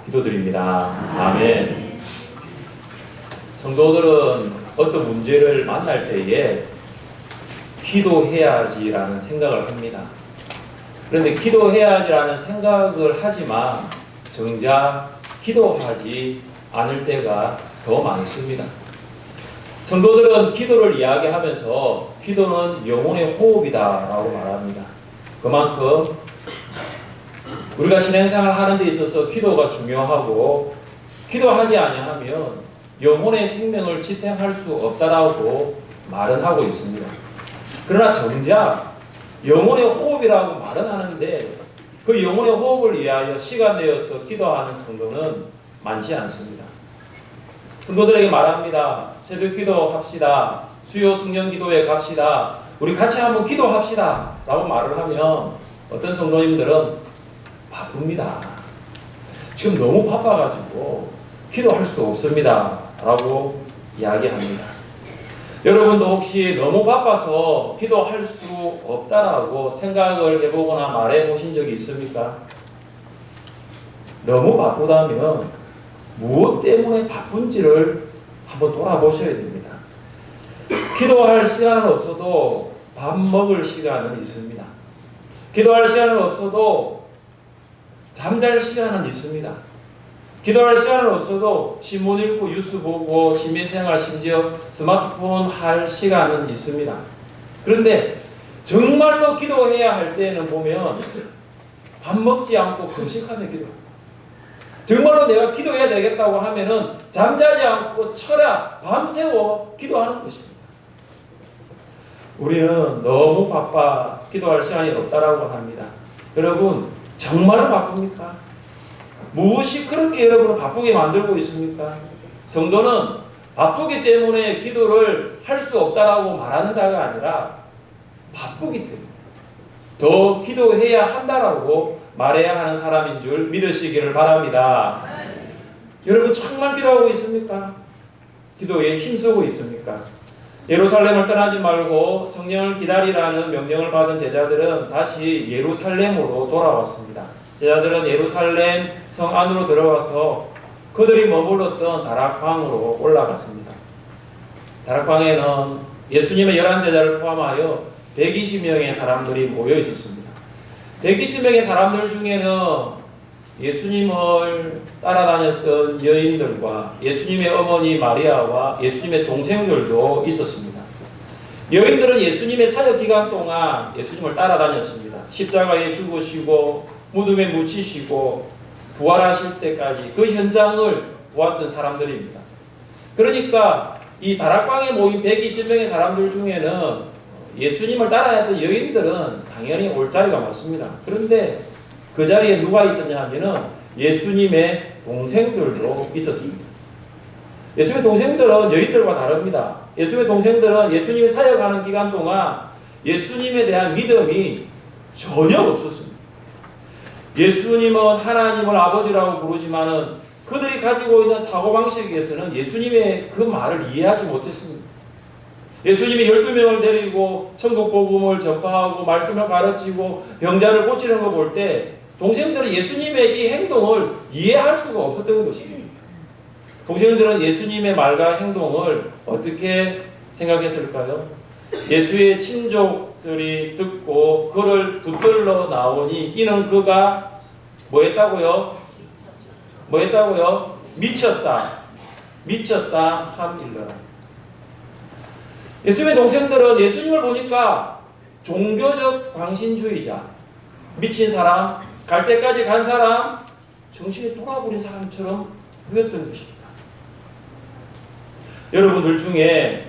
기도드립니다. 아멘. 성도들은 어떤 문제를 만날 때에 기도해야지라는 생각을 합니다. 그런데 기도해야지라는 생각을 하지만 정작 기도하지 않을 때가 더 많습니다. 성도들은 기도를 이야기하면서 기도는 영혼의 호흡이다라고 말합니다. 그만큼 우리가 신앙생활 하는 데 있어서 기도가 중요하고 기도하지 아니하면 영혼의 생명을 지탱할 수 없다라고 말은 하고 있습니다. 그러나 정작 영혼의 호흡이라고 말은 하는데 그 영혼의 호흡을 위하여 시간 내어서 기도하는 성도는 많지 않습니다. 성도들에게 말합니다. 새벽 기도 합시다. 수요 성령 기도회 갑시다. 우리 같이 한번 기도합시다 라고 말을 하면 어떤 성도님들은 바쁩니다. 지금 너무 바빠가지고 기도할 수 없습니다 라고 이야기합니다. 여러분도 혹시 너무 바빠서 기도할 수 없다라고 생각을 해보거나 말해보신 적이 있습니까? 너무 바쁘다면 무엇 때문에 바쁜지를 한번 돌아보셔야 됩니다. 기도할 시간은 없어도 밥 먹을 시간은 있습니다. 기도할 시간은 없어도 잠잘 시간은 있습니다. 기도할 시간은 없어도 신문 읽고 뉴스 보고 시민생활 심지어 스마트폰 할 시간은 있습니다. 그런데 정말로 기도해야 할 때에는 보면 밥 먹지 않고 금식하며 기도합니다. 정말로 내가 기도해야 되겠다고 하면은 잠자지 않고 철야 밤새워 기도하는 것입니다. 우리는 너무 바빠 기도할 시간이 없다라고 합니다. 여러분 정말 바쁩니까? 무엇이 그렇게 여러분을 바쁘게 만들고 있습니까? 성도는 바쁘기 때문에 기도를 할 수 없다라고 말하는 자가 아니라 바쁘기 때문에 더 기도해야 한다라고 말해야 하는 사람인 줄 믿으시기를 바랍니다. 여러분 정말 기도하고 있습니까? 기도에 힘쓰고 있습니까? 예루살렘을 떠나지 말고 성령을 기다리라는 명령을 받은 제자들은 다시 예루살렘으로 돌아왔습니다. 제자들은 예루살렘 성 안으로 들어가서 그들이 머물렀던 다락방으로 올라갔습니다. 다락방에는 예수님의 11제자를 포함하여 120명의 사람들이 모여 있었습니다. 120명의 사람들 중에는 예수님을 따라다녔던 여인들과 예수님의 어머니 마리아와 예수님의 동생들도 있었습니다. 여인들은 예수님의 사역 기간 동안 예수님을 따라다녔습니다. 십자가에 죽으시고 무덤에 묻히시고 부활하실 때까지 그 현장을 보았던 사람들입니다. 그러니까 이 다락방에 모인 120명의 사람들 중에는 예수님을 따라했던 여인들은 당연히 올 자리가 맞습니다. 그런데 그 자리에 누가 있었냐 하면은 예수님의 동생들도 있었습니다. 예수님의 동생들은 여인들과 다릅니다. 예수님의 동생들은 예수님이 사역하는 기간 동안 예수님에 대한 믿음이 전혀 없었습니다. 예수님은 하나님을 아버지라고 부르지만은 그들이 가지고 있는 사고방식에서는 예수님의 그 말을 이해하지 못했습니다. 예수님이 12명을 데리고 천국 복음을 전파하고 말씀을 가르치고 병자를 고치는 거 볼 때 동생들은 예수님의 이 행동을 이해할 수가 없었던 것입니다. 동생들은 예수님의 말과 행동을 어떻게 생각했을까요? 예수의 친족들이 듣고 그를 붙들러 나오니 이는 그가 뭐 했다고요? 뭐 했다고요? 미쳤다 함일러라. 예수님의 동생들은 예수님을 보니까 종교적 광신주의자, 미친 사람, 갈 때까지 간 사람, 정신이 돌아버린 사람처럼 보였던 것입니다. 여러분들 중에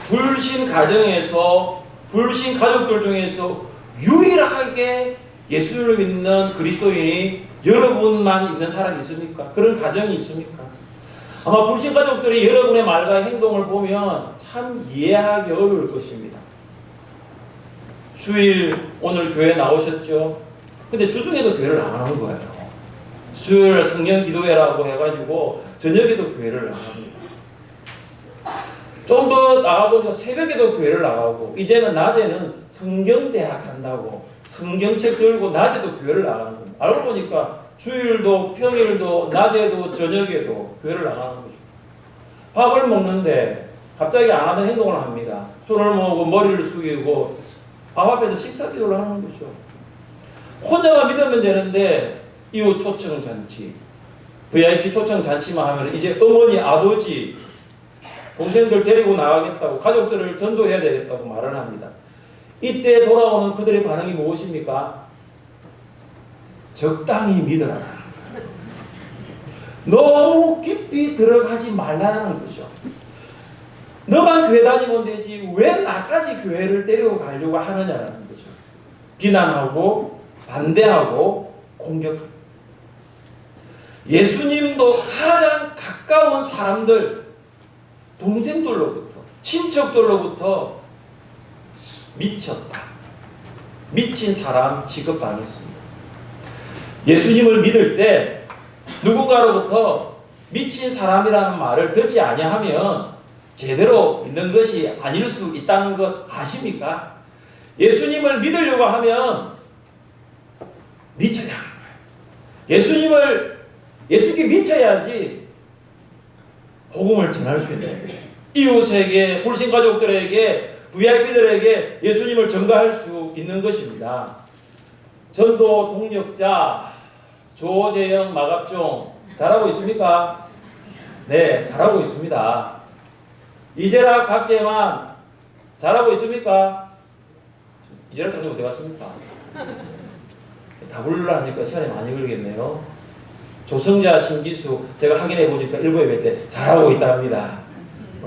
불신 가정에서 불신 가족들 중에서 유일하게 예수를 믿는 그리스도인이 여러분만 있는 사람이 있습니까? 그런 가정이 있습니까? 아마 불신 가족들이 여러분의 말과 행동을 보면 참 이해하기 어려울 것입니다. 주일 오늘 교회 나오셨죠? 근데 주중에도 교회를 나가는 거예요. 수요일 성령 기도회라고 해가지고 저녁에도 교회를 나갑니다. 좀 더 나가보니까 새벽에도 교회를 나가고 이제는 낮에는 성경대학 간다고 성경책 들고 낮에도 교회를 나가는 겁니다. 알고 보니까 주일도 평일도 낮에도 저녁에도 교회를 나가는 거죠. 밥을 먹는데 갑자기 안 하던 행동을 합니다. 손을 모으고 머리를 숙이고 밥 앞에서 식사 기도를 하는 거죠. 혼자만 믿으면 되는데 이웃 초청 잔치, VIP 초청 잔치만 하면 이제 어머니, 아버지, 동생들 데리고 나가겠다고, 가족들을 전도해야 되겠다고 말을 합니다. 이때 돌아오는 그들의 반응이 무엇입니까? 적당히 믿어라. 너무 깊이 들어가지 말라는 거죠. 너만 교회 다니면 되지 왜 나까지 교회를 데리고 가려고 하느냐라는 거죠. 비난하고 반대하고 공격합니다. 예수님도 가장 가까운 사람들, 동생들로부터, 친척들로부터 미쳤다, 미친 사람 취급당했습니다. 예수님을 믿을 때 누군가로부터 미친 사람이라는 말을 듣지 아니하면 제대로 믿는 것이 아닐 수 있다는 것 아십니까? 예수님을 믿으려고 하면 미쳐야 하는 거예요. 예수께 미쳐야지 복음을 전할 수 있는 거예요. 이웃에게, 불신 가족들에게, VIP들에게 예수님을 전가할 수 있는 것입니다. 전도 동력자 조재영 마갑종 잘하고 있습니까? 네, 잘하고 있습니다. 이재락 박재만 잘하고 있습니까? 이재락 장님 어디 갔습니까? 다 부르려니까 시간이 많이 걸리겠네요. 조성자, 신기수 제가 확인해 보니까 1부예배 때 잘하고 있답니다.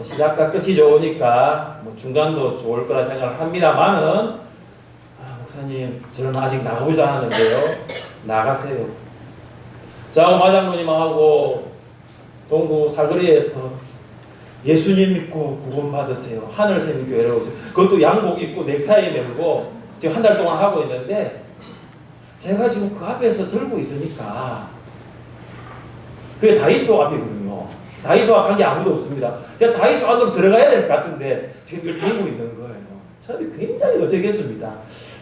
시작과 끝이 좋으니까 중간도 좋을 거라 생각을 합니다만은 목사님 저는 아직 나가보지도 않았는데요. 나가세요. 저하고 마장로님하고 동구 살거리에서 예수님 믿고 구원 받으세요. 하늘샘 교회를 오세요. 그것도 양복 입고 넥타이 메고 지금 한 달 동안 하고 있는데 제가 지금 그 앞에서 들고 있으니까 그게 다이소 앞이거든요. 다이소 앞 한 게 아무도 없습니다. 그냥 다이소 안으로 들어가야 될 것 같은데 지금 이걸 들고 있는 거예요. 저는 굉장히 어색했습니다.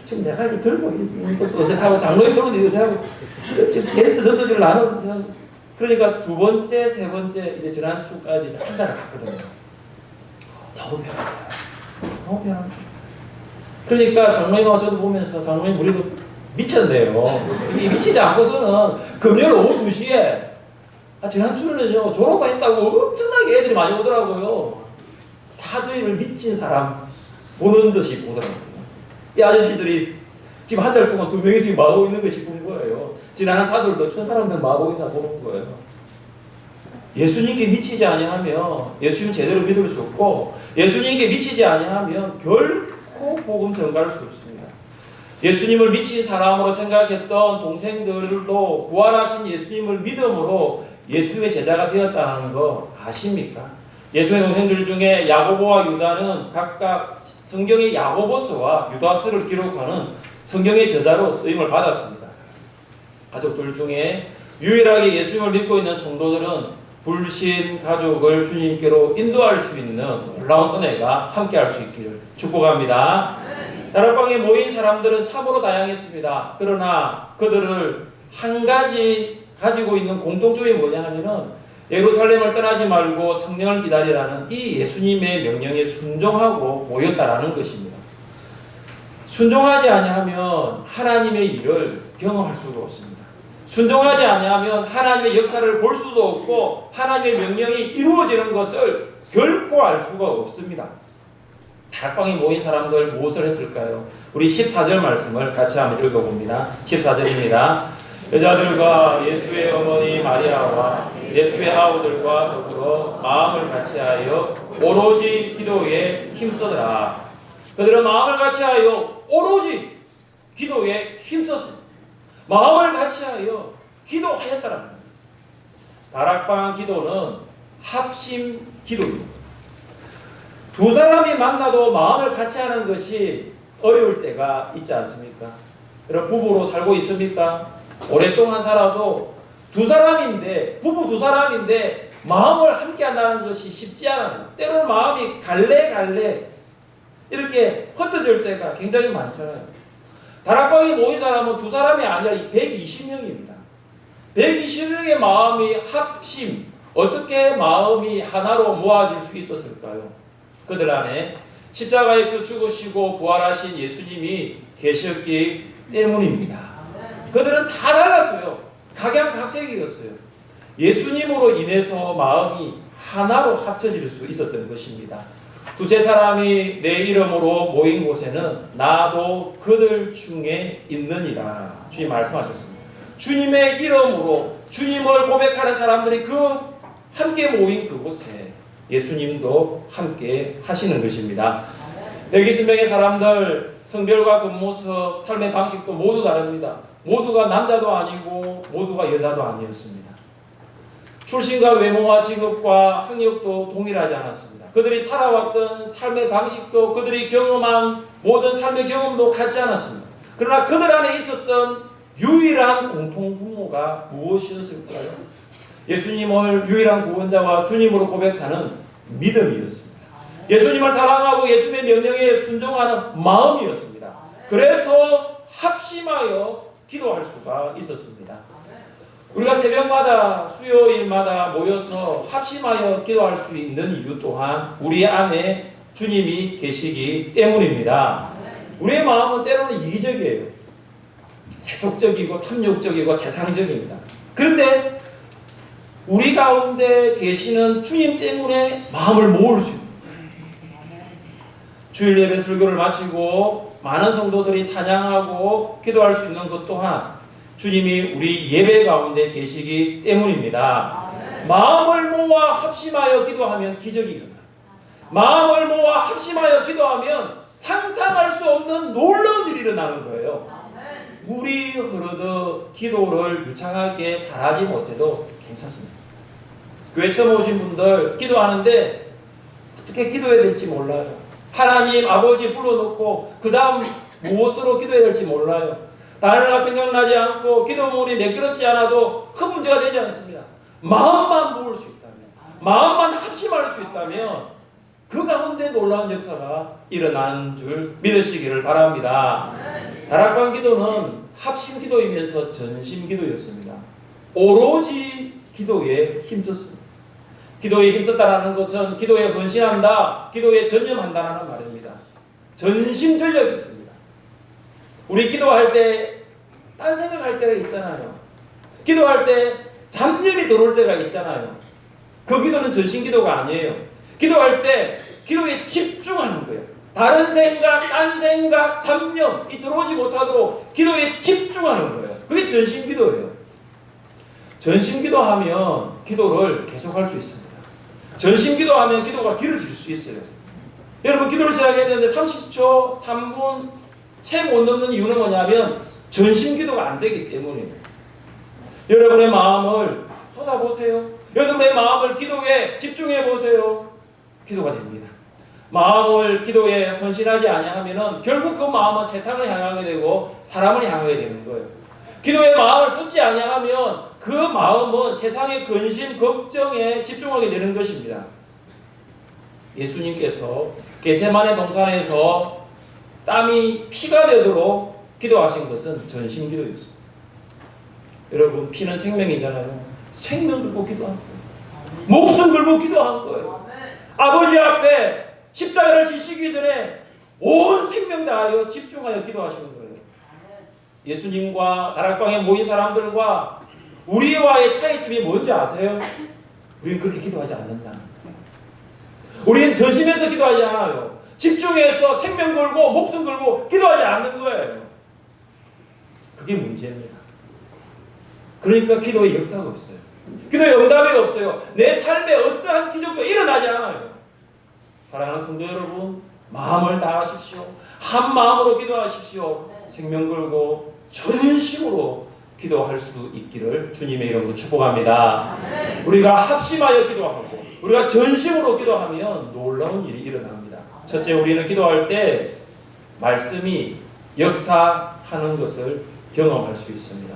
지금 내가 이걸 들고 있는 것도 어색하고 장로님 들고 어색하고 지금 걔네들 선도지를 나누면서 그러니까 두 번째, 세 번째 이제 지난주까지 한 달을 갔거든요. 너무 편합니다. 너무 편합니다. 그러니까 장로님하고 저도 보면서 장로님 우리도 미쳤네요. 이 미치지 않고서는 금요일 오후 2시에 지난주는요 졸업했다고 엄청나게 애들이 많이 오더라고요. 다 저희를 미친 사람 보는 듯이 보더라고요. 이 아저씨들이 지금 한 달 동안 2명이씩 마고 있는 거 싶은 거예요. 지나는 차들도 저 사람들 마고 있나 보는 거예요. 예수님께 미치지 아니하면 예수님 제대로 믿을 수 없고 예수님께 미치지 아니하면 결코 복음 전가할 수 없습니다. 예수님을 미친 사람으로 생각했던 동생들도 부활하신 예수님을 믿음으로 예수의 제자가 되었다는 거 아십니까? 예수의 동생들 중에 야고보와 유다는 각각 성경의 야고보서와 유다서를 기록하는 성경의 저자로 쓰임을 받았습니다. 가족들 중에 유일하게 예수님을 믿고 있는 성도들은 불신 가족을 주님께로 인도할 수 있는 놀라운 은혜가 함께할 수 있기를 축복합니다. 다락방에 모인 사람들은 참으로 다양했습니다. 그러나 그들을 한 가지 가지고 있는 공통점이 뭐냐 하면은 예루살렘을 떠나지 말고 성령을 기다리라는 이 예수님의 명령에 순종하고 모였다라는 것입니다. 순종하지 아니하면 하나님의 일을 경험할 수가 없습니다. 순종하지 아니하면 하나님의 역사를 볼 수도 없고 하나님의 명령이 이루어지는 것을 결코 알 수가 없습니다. 다락방에 모인 사람들 무엇을 했을까요? 우리 14절 말씀을 같이 한번 읽어봅니다. 14절입니다. 여자들과 예수의 어머니 마리아와 예수의 아우들과 더불어 마음을 같이하여 오로지 기도에 힘쓰더라. 그들은 마음을 같이하여 오로지 기도에 힘썼습니다. 마음을 같이하여 기도하였다라는 겁니다. 다락방 기도는 합심 기도입니다. 두 사람이 만나도 마음을 같이 하는 것이 어려울 때가 있지 않습니까? 여러분 부부로 살고 있습니까? 오랫동안 살아도 두 사람인데 부부 두 사람인데 마음을 함께 한다는 것이 쉽지 않아요. 때로는 마음이 갈래갈래 이렇게 흩어질 때가 굉장히 많잖아요. 다락방에 모인 사람은 두 사람이 아니라 120명입니다. 120명의 마음이 합심, 어떻게 마음이 하나로 모아질 수 있었을까요? 그들 안에 십자가에서 죽으시고 부활하신 예수님이 계셨기 때문입니다. 그들은 다 달랐어요. 각양각색이었어요. 예수님으로 인해서 마음이 하나로 합쳐질 수 있었던 것입니다. 두세 사람이 내 이름으로 모인 곳에는 나도 그들 중에 있느니라 주님 말씀하셨습니다. 주님의 이름으로 주님을 고백하는 사람들이 함께 모인 그곳에 예수님도 함께 하시는 것입니다. 120명의 사람들 성별과 겉모습, 삶의 방식도 모두 다릅니다. 모두가 남자도 아니고 모두가 여자도 아니었습니다. 출신과 외모와 직업과 학력도 동일하지 않았습니다. 그들이 살아왔던 삶의 방식도 그들이 경험한 모든 삶의 경험도 같지 않았습니다. 그러나 그들 안에 있었던 유일한 공통분모가 무엇이었을까요? 예수님을 유일한 구원자와 주님으로 고백하는 믿음이었습니다. 예수님을 사랑하고 예수님의 명령에 순종하는 마음이었습니다. 그래서 합심하여 기도할 수가 있었습니다. 우리가 새벽마다 수요일마다 모여서 합심하여 기도할 수 있는 이유 또한 우리 안에 주님이 계시기 때문입니다. 우리의 마음은 때로는 이기적이에요. 세속적이고 탐욕적이고 세상적입니다. 그런데 우리 가운데 계시는 주님 때문에 마음을 모을 수 있습니다. 주일 예배 설교를 마치고 많은 성도들이 찬양하고 기도할 수 있는 것 또한 주님이 우리 예배 가운데 계시기 때문입니다. 마음을 모아 합심하여 기도하면 기적이 일어나요. 마음을 모아 합심하여 기도하면 상상할 수 없는 놀라운 일이 일어나는 거예요. 물이 흐르듯 기도를 유창하게 잘하지 못해도 괜찮습니다. 교회 처음 오신 분들 기도하는데 어떻게 기도해야 될지 몰라요. 하나님 아버지 불러놓고 그 다음 무엇으로 기도해야 될지 몰라요. 단어가 생각나지 않고 기도문이 매끄럽지 않아도 큰 문제가 되지 않습니다. 마음만 모을 수 있다면, 마음만 합심할 수 있다면 그 가운데 놀라운 역사가 일어나는 줄 믿으시기를 바랍니다. 다락방 기도는 합심 기도이면서 전심 기도였습니다. 오로지 기도에 힘썼습니다. 기도에 힘썼다는 것은 기도에 헌신한다, 기도에 전념한다는 말입니다. 전심전력이었습니다. 우리 기도할 때 딴 생각할 때가 있잖아요. 기도할 때 잡념이 들어올 때가 있잖아요. 그 기도는 전심기도가 아니에요. 기도할 때 기도에 집중하는 거예요. 다른 생각, 딴 생각, 잡념이 들어오지 못하도록 기도에 집중하는 거예요. 그게 전심기도예요. 전심기도하면 기도를 계속할 수 있습니다. 전심기도하면 기도가 길어질 수 있어요. 여러분 기도를 시작해야 되는데 30초, 3분 채 못 넘는 이유는 뭐냐면 전심기도가 안 되기 때문이에요. 여러분의 마음을 쏟아보세요. 여러분의 마음을 기도에 집중해 보세요. 기도가 됩니다. 마음을 기도에 헌신하지 아니하면은 결국 그 마음은 세상을 향하게 되고 사람을 향하게 되는 거예요. 기도에 마음을 쏟지 아니하면 그 마음은 세상의 근심, 걱정에 집중하게 되는 것입니다. 예수님께서 겟세마네 동산에서 땀이 피가 되도록 기도하신 것은 전심기도였습니다. 여러분 피는 생명이잖아요. 생명 걸고 기도한 거예요. 목숨 걸고 기도한 거예요. 아버지 앞에 십자가를 지시기 전에 온 생명 다하여 집중하여 기도하시는 거예요. 예수님과 다락방에 모인 사람들과 우리와의 차이점이 뭔지 아세요? 우리는 그렇게 기도하지 않는다. 우리는 전심에서 기도하지 않아요. 집중해서 생명 걸고 목숨 걸고 기도하지 않는 거예요. 그게 문제입니다. 그러니까 기도의 역사가 없어요. 기도의 응답이 없어요. 내 삶에 어떠한 기적도 일어나지 않아요. 사랑하는 성도 여러분, 마음을 다하십시오. 한 마음으로 기도하십시오. 생명 걸고 전심으로 기도할 수 있기를 주님의 이름으로 축복합니다. 우리가 합심하여 기도하고 우리가 전심으로 기도하면 놀라운 일이 일어납니다. 첫째, 우리는 기도할 때 말씀이 역사하는 것을 경험할 수 있습니다.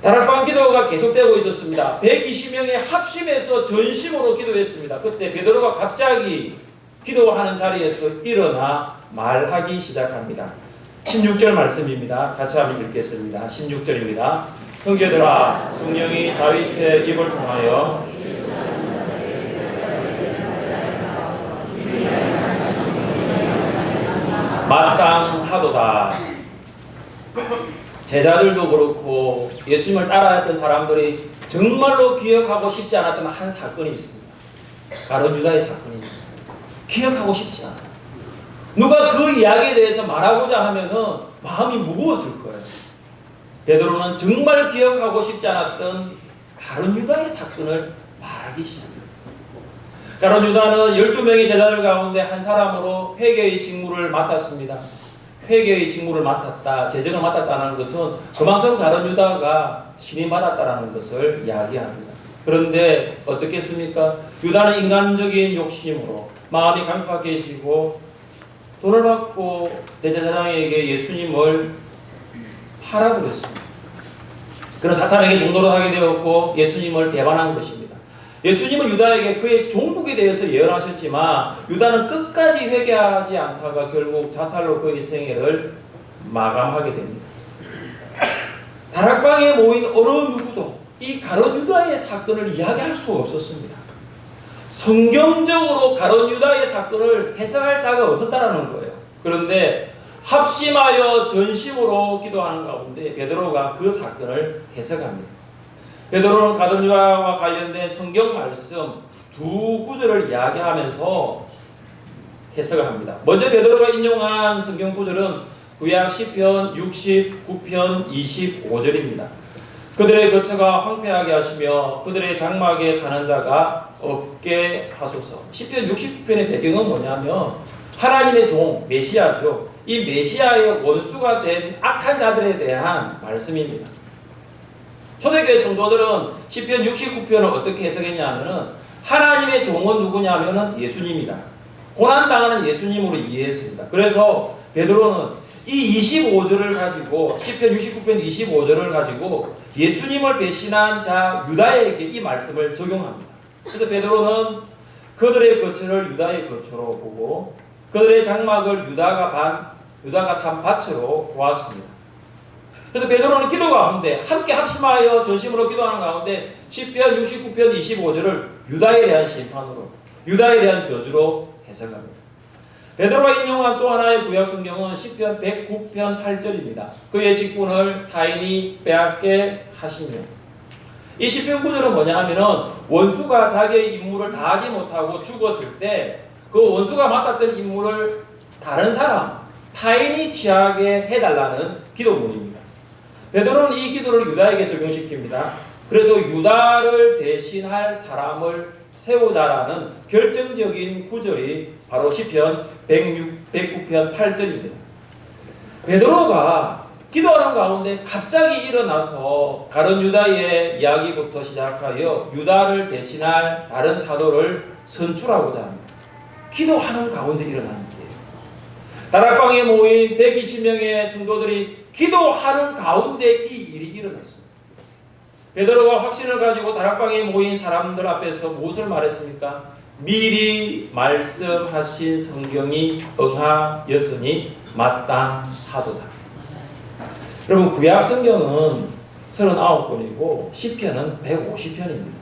다락방 기도가 계속되고 있었습니다. 120명의 합심해서 전심으로 기도했습니다. 그때 베드로가 갑자기 기도하는 자리에서 일어나 말하기 시작합니다. 16절 말씀입니다. 같이 한번 읽겠습니다. 16절입니다. 형제들아, 성령이 다윗의 입을 통하여 마땅하도다. 제자들도 그렇고 예수님을 따라했던 사람들이 정말로 기억하고 싶지 않았던 한 사건이 있습니다. 가룟 유다의 사건입니다. 기억하고 싶지 않아요. 누가 그 이야기에 대해서 말하고자 하면은 마음이 무거웠을 거예요. 베드로는 정말 기억하고 싶지 않았던 가룟 유다의 사건을 말하기 시작합니다. 가룟 유다는 12명의 제자들 가운데 한 사람으로 회개의 직무를 맡았습니다. 회개의 직무를 맡았다, 재정을 맡았다는 것은 그만큼 가룟 유다가 신이 받았다는 것을 이야기합니다. 그런데 어떻겠습니까? 유다는 인간적인 욕심으로 마음이 강팍해지고 돈을 받고 대제사장에게 예수님을 팔아버렸습니다. 그런 사탄에게 종노릇 하게 되었고 예수님을 배반한 것입니다. 예수님은 유다에게 그의 종국에 대해서 예언하셨지만 유다는 끝까지 회개하지 않다가 결국 자살로 그의 생애를 마감하게 됩니다. 다락방에 모인 어느 누구도 이 가룟 유다의 사건을 이야기할 수가 없었습니다. 성경적으로 가룟 유다의 사건을 해석할 자가 없었다라는 거예요. 그런데 합심하여 전심으로 기도하는 가운데 베드로가 그 사건을 해석합니다. 베드로는 가룟 유다와 관련된 성경 말씀 두 구절을 이야기하면서 해석을 합니다. 먼저 베드로가 인용한 성경 구절은 구약 시편 69편 25절입니다. 그들의 거처가 황폐하게 하시며 그들의 장막에 사는 자가 없게 하소서. 시편 69편의 배경은 뭐냐면 하나님의 종 메시아죠. 이 메시아의 원수가 된 악한 자들에 대한 말씀입니다. 초대교회 성도들은 시편 69편을 어떻게 해석했냐면은 하나님의 종은 누구냐면은 예수님이다. 고난당하는 예수님으로 이해했습니다. 그래서 베드로는 이 25절을 가지고 시편 69편 25절을 가지고 예수님을 배신한 자 유다에게 이 말씀을 적용합니다. 그래서 베드로는 그들의 거처를 유다의 거처로 보고 그들의 장막을 유다가 산 밭으로 보았습니다. 그래서 베드로는 기도 가운데 함께 합심하여 전심으로 기도하는 가운데 시편 69편 25절을 유다에 대한 심판으로 유다에 대한 저주로 해석합니다. 베드로가 인용한 또 하나의 구약 성경은 시편 109편 8절입니다. 그의 직분을 타인이 빼앗게 하시며 이 시편 구절은 뭐냐 하면은 원수가 자기의 임무를 다하지 못하고 죽었을 때 그 원수가 맡았던 임무를 다른 사람, 타인이 취하게 해달라는 기도문입니다. 베드로는 이 기도를 유다에게 적용시킵니다. 그래서 유다를 대신할 사람을 세우자라는 결정적인 구절이 바로 시편 109편 8절입니다. 베드로가 기도하는 가운데 갑자기 일어나서 가룟 유다의 이야기부터 시작하여 유다를 대신할 다른 사도를 선출하고자 합니다. 기도하는 가운데 일어나는 일이에요. 다락방에 모인 120명의 성도들이 기도하는 가운데 이 일이 일어났습니다. 베드로가 확신을 가지고 다락방에 모인 사람들 앞에서 무엇을 말했습니까? 미리 말씀하신 성경이 응하였으니 마땅하도다. 여러분 구약 성경은 39권이고 시편은 150편입니다.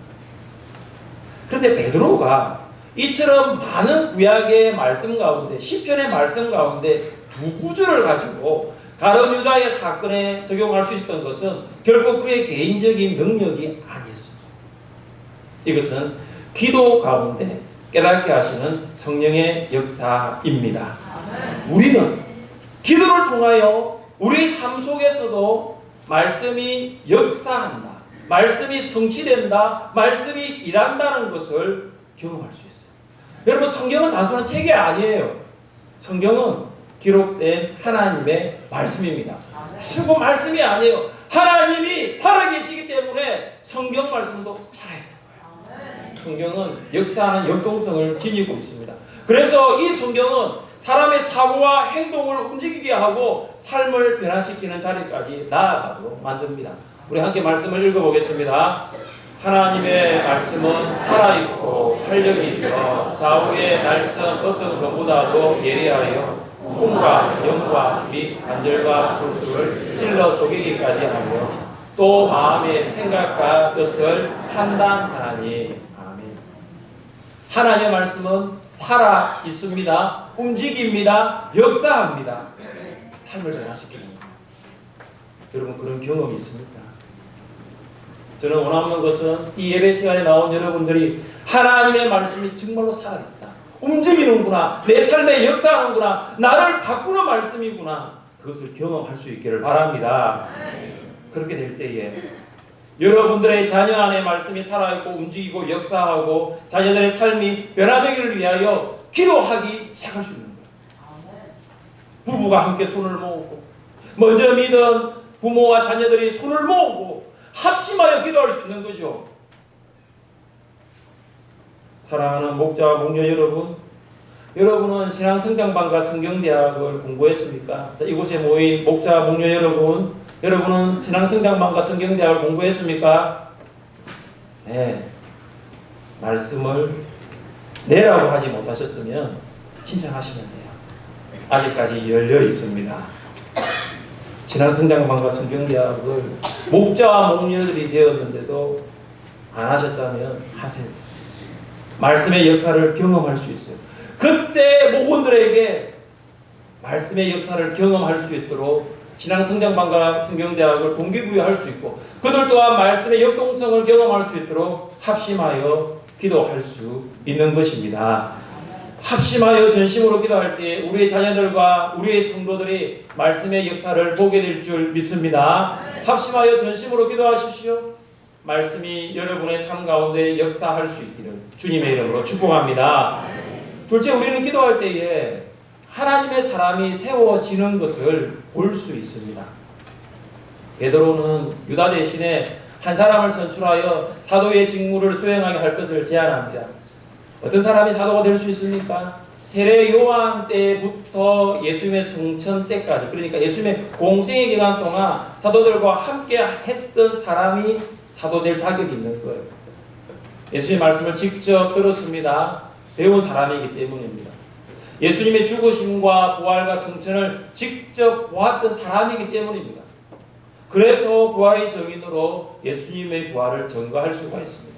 그런데 베드로가 이처럼 많은 구약의 말씀 가운데 시편의 말씀 가운데 두 구절을 가지고 가룟 유다의 사건에 적용할 수 있었던 것은 결코 그의 개인적인 능력이 아니었습니다. 이것은 기도 가운데 깨닫게 하시는 성령의 역사입니다. 우리는 기도를 통하여 우리 삶 속에서도 말씀이 역사한다. 말씀이 성취된다. 말씀이 일한다는 것을 경험할 수 있어요. 여러분 성경은 단순한 책이 아니에요. 성경은 기록된 하나님의 말씀입니다. 수고 말씀이 아니에요. 하나님이 살아계시기 때문에 성경 말씀도 살아야 돼요. 성경은 역사하는 역동성을 지니고 있습니다. 그래서 이 성경은 사람의 사고와 행동을 움직이게 하고 삶을 변화시키는 자리까지 나아가도록 만듭니다. 우리 함께 말씀을 읽어보겠습니다. 하나님의 말씀은 살아있고 활력이 있어 좌우의 날선 어떤 것보다도 예리하여 콩과 영과 및 관절과 골수를 찔러 쪼개기까지 하며 또 마음의 생각과 뜻을 판단하나니. 아멘. 하나님의 말씀은 살아 있습니다. 움직입니다. 역사합니다. 삶을 변화시킵니다. 여러분 그런 경험이 있습니까? 저는 원하는 것은 이 예배 시간에 나온 여러분들이 하나님의 말씀이 정말로 살아있다. 움직이는구나. 내 삶에 역사하는구나. 나를 바꾸는 말씀이구나. 그것을 경험할 수 있기를 바랍니다. 그렇게 될 때에 여러분들의 자녀 안에 말씀이 살아있고 움직이고 역사하고 자녀들의 삶이 변화되기를 위하여 기도하기 시작할 수 있는 거예요. 부부가 함께 손을 모으고 먼저 믿은 부모와 자녀들이 손을 모으고 합심하여 기도할 수 있는 거죠. 사랑하는 목자와 목녀 여러분, 여러분은 신앙성장반과 성경대학을 공부했습니까? 자, 이곳에 모인 목자와 목녀 여러분, 여러분은 신앙성장반과 성경대학을 공부했습니까? 네. 말씀을 내라고 하지 못하셨으면 신청하시면 돼요. 아직까지 열려 있습니다. 신앙성장반과 성경대학을 목자와 목녀들이 되었는데도 안 하셨다면 하세요. 말씀의 역사를 경험할 수 있어요. 그때 목원들에게 말씀의 역사를 경험할 수 있도록 신앙성장반과 성경대학을 동기부여할 수 있고 그들 또한 말씀의 역동성을 경험할 수 있도록 합심하여 기도할 수 있는 것입니다. 합심하여 전심으로 기도할 때 우리의 자녀들과 우리의 성도들이 말씀의 역사를 보게 될 줄 믿습니다. 합심하여 전심으로 기도하십시오. 말씀이 여러분의 삶 가운데 역사할 수 있기를 주님의 이름으로 축복합니다. 둘째, 우리는 기도할 때에 하나님의 사람이 세워지는 것을 볼 수 있습니다. 베드로는 유다 대신에 한 사람을 선출하여 사도의 직무를 수행하게 할 것을 제안합니다. 어떤 사람이 사도가 될 수 있습니까? 세례 요한 때부터 예수님의 성천 때까지, 그러니까 예수님의 공생의 기간 동안 사도들과 함께 했던 사람이 사도될 자격이 있는 거예요. 예수님의 말씀을 직접 들었습니다. 배운 사람이기 때문입니다. 예수님의 죽으심과 부활과 성천을 직접 보았던 사람이기 때문입니다. 그래서 부활의 증인으로 예수님의 부활을 증거할 수가 있습니다.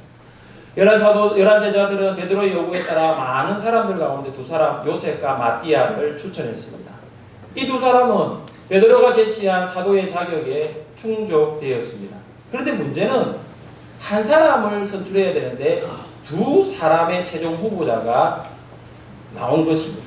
열한 제자들은 베드로의 요구에 따라 많은 사람들 가운데 두 사람, 요셉과 마띠아를 추천했습니다. 이 두 사람은 베드로가 제시한 사도의 자격에 충족되었습니다. 그런데 문제는 한 사람을 선출해야 되는데 두 사람의 최종 후보자가 나온 것입니다.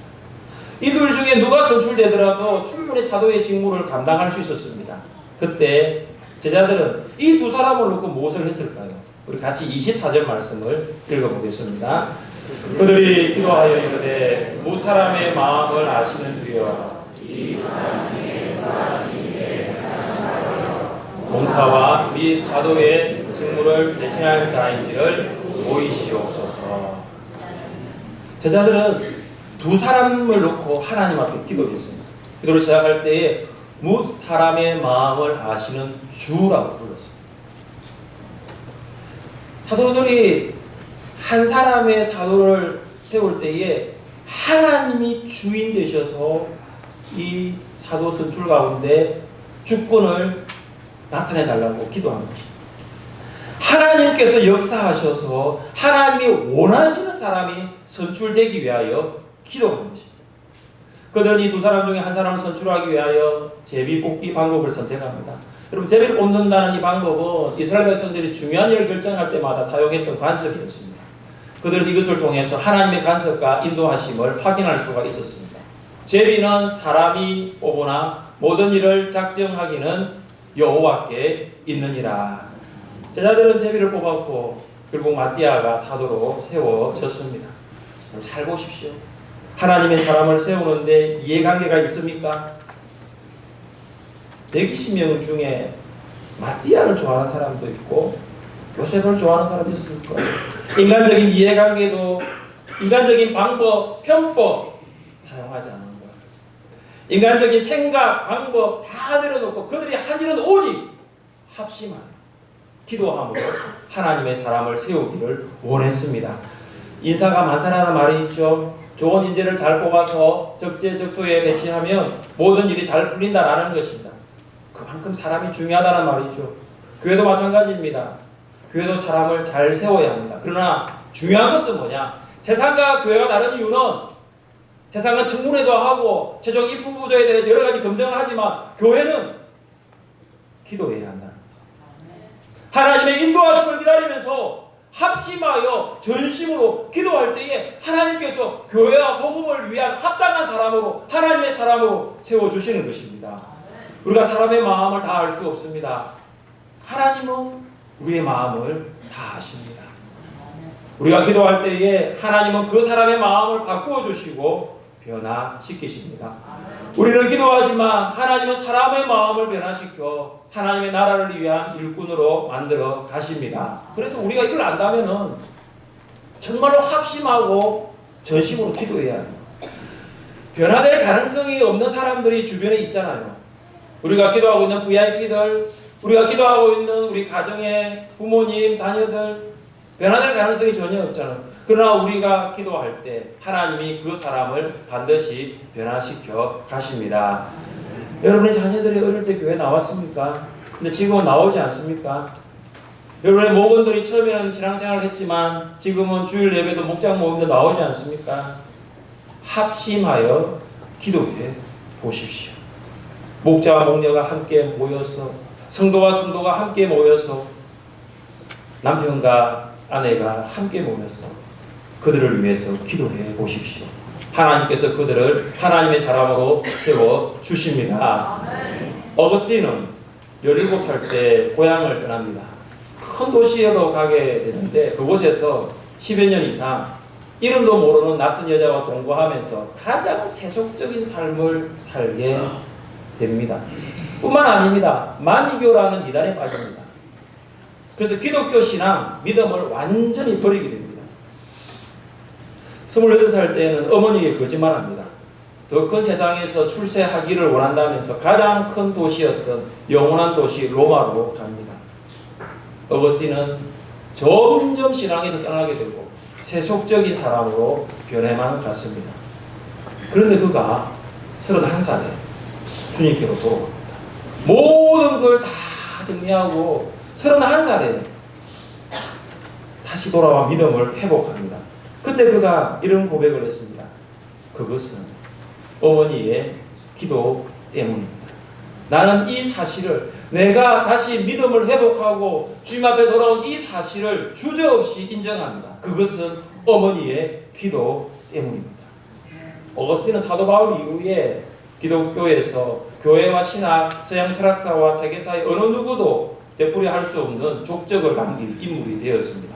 이들 중에 누가 선출되더라도 충분히 사도의 직무를 감당할 수 있었습니다. 그때 제자들은 이 두 사람을 놓고 무엇을 했을까요? 우리 같이 24절 말씀을 읽어보겠습니다. 그들이 기도하여 이르되 두 사람의 마음을 아시는 주여 봉사와 미 사도의 직무를 대신할 자인지를 보이시옵소서. 제자들은 두 사람을 놓고 하나님 앞에 기도했습니다. 기도를 시작할 때에 무 사람의 마음을 아시는 주라고 불렀습니다. 사도들이 한 사람의 사도를 세울 때에 하나님이 주인 되셔서 이 사도 선출 가운데 주권을 나타내 달라고 기도한 것입니다. 하나님께서 역사하셔서 하나님이 원하시는 사람이 선출되기 위하여 기도한 것입니다. 그들은 이 두 사람 중에 한 사람을 선출하기 위하여 제비 뽑기 방법을 선택합니다. 여러분, 제비를 뽑는다는 이 방법은 이스라엘 백성들이 중요한 일을 결정할 때마다 사용했던 관습이었습니다. 그들은 이것을 통해서 하나님의 간섭과 인도하심을 확인할 수가 있었습니다. 제비는 사람이 뽑으나 모든 일을 작정하기는 여호와께 있느니라. 제자들은 제비를 뽑았고 결국 마띠아가 사도로 세워졌습니다. 잘 보십시오. 하나님의 사람을 세우는데 이해관계가 있습니까? 120명 중에 마띠아를 좋아하는 사람도 있고 요셉을 좋아하는 사람도 있을 거예요. 인간적인 이해관계도 인간적인 방법, 편법 사용하지 않는 거예요. 인간적인 생각, 방법 다 내려놓고 그들이 한 일은 오직 합심한 기도함으로 하나님의 사람을 세우기를 원했습니다. 인사가 만사라는 말이 있죠. 좋은 인재를 잘 뽑아서 적재적소에 배치하면 모든 일이 잘 풀린다라는 것입니다. 그만큼 사람이 중요하다는 말이죠. 교회도 마찬가지입니다. 교회도 사람을 잘 세워야 합니다. 그러나 중요한 것은 뭐냐? 세상과 교회가 다른 이유는 세상은 청문회도 하고 최종 입후보자에 대해서 여러 가지 검증을 하지만 교회는 기도해야 한다. 하나님의 인도하심을 기다리면서 합심하여 전심으로 기도할 때에 하나님께서 교회와 복음을 위한 합당한 사람으로 하나님의 사람으로 세워주시는 것입니다. 우리가 사람의 마음을 다 알 수 없습니다. 하나님은 우리의 마음을 다 아십니다. 우리가 기도할 때에 하나님은 그 사람의 마음을 바꾸어 주시고 변화시키십니다. 우리는 기도하지만 하나님은 사람의 마음을 변화시켜 하나님의 나라를 위한 일꾼으로 만들어 가십니다. 그래서 우리가 이걸 안다면은 정말로 합심하고 전심으로 기도해야 합니다. 변화될 가능성이 없는 사람들이 주변에 있잖아요. 우리가 기도하고 있는 VIP들, 우리가 기도하고 있는 우리 가정의 부모님, 자녀들 변화될 가능성이 전혀 없잖아요. 그러나 우리가 기도할 때 하나님이 그 사람을 반드시 변화시켜 가십니다. 여러분의 자녀들이 어릴 때 교회 나왔습니까? 근데 지금은 나오지 않습니까? 여러분의 모건들이 처음에는 신앙생활을 했지만 지금은 주일 예배도 목장 모임도 나오지 않습니까? 합심하여 기도해 보십시오. 목자와 목녀가 함께 모여서 성도와 성도가 함께 모여서 남편과 아내가 함께 모여서 그들을 위해서 기도해 보십시오. 하나님께서 그들을 하나님의 사람으로 세워 주십니다. 어거스틴은 17살 때 고향을 떠납니다. 큰 도시로 가게 되는데 그곳에서 10여 년 이상 이름도 모르는 낯선 여자와 동거하면서 가장 세속적인 삶을 살게 됩니다. 뿐만 아닙니다. 만이교라는 이단에 빠집니다. 그래서 기독교 신앙, 믿음을 완전히 버리게 됩니다. 28살 때에는 어머니에게 거짓말합니다. 더 큰 세상에서 출세하기를 원한다면서 가장 큰 도시였던 영원한 도시 로마로 갑니다. 어거스틴은 점점 신앙에서 떠나게 되고 세속적인 사람으로 변해만 갔습니다. 그런데 그가 31살에 주님께로 돌아옵니다. 모든 걸 다 정리하고 31살에 다시 돌아와 믿음을 회복합니다. 그때 그가 이런 고백을 했습니다. 그것은 어머니의 기도 때문입니다. 나는 이 사실을 내가 다시 믿음을 회복하고 주님 앞에 돌아온 이 사실을 주저없이 인정합니다. 그것은 어머니의 기도 때문입니다. 어거스틴은 사도 바울 이후에 기독교에서 교회와 신학, 서양 철학사와 세계사의 어느 누구도 되풀이할 수 없는 족적을 남긴 인물이 되었습니다.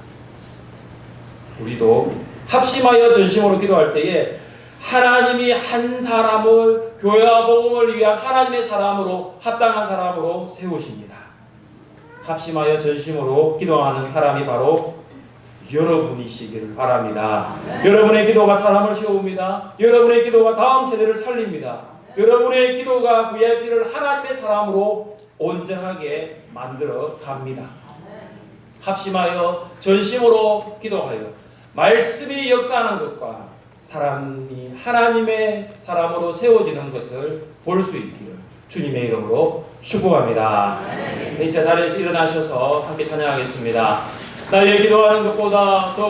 우리도 합심하여 전심으로 기도할 때에 하나님이 한 사람을 교회와 복음을 위한 하나님의 사람으로 합당한 사람으로 세우십니다. 합심하여 전심으로 기도하는 사람이 바로 여러분이시기를 바랍니다. 여러분의 기도가 사람을 세웁니다. 여러분의 기도가 다음 세대를 살립니다. 여러분의 기도가 VIP를 하나님의 사람으로 온전하게 만들어 갑니다. 합심하여 전심으로 기도하여 말씀이 역사하는 것과 사람이 하나님의 사람으로 세워지는 것을 볼 수 있기를 주님의 이름으로 축복합니다. 이 자리에서 일어나셔서 함께 찬양하겠습니다. 나의 기도하는 것보다 더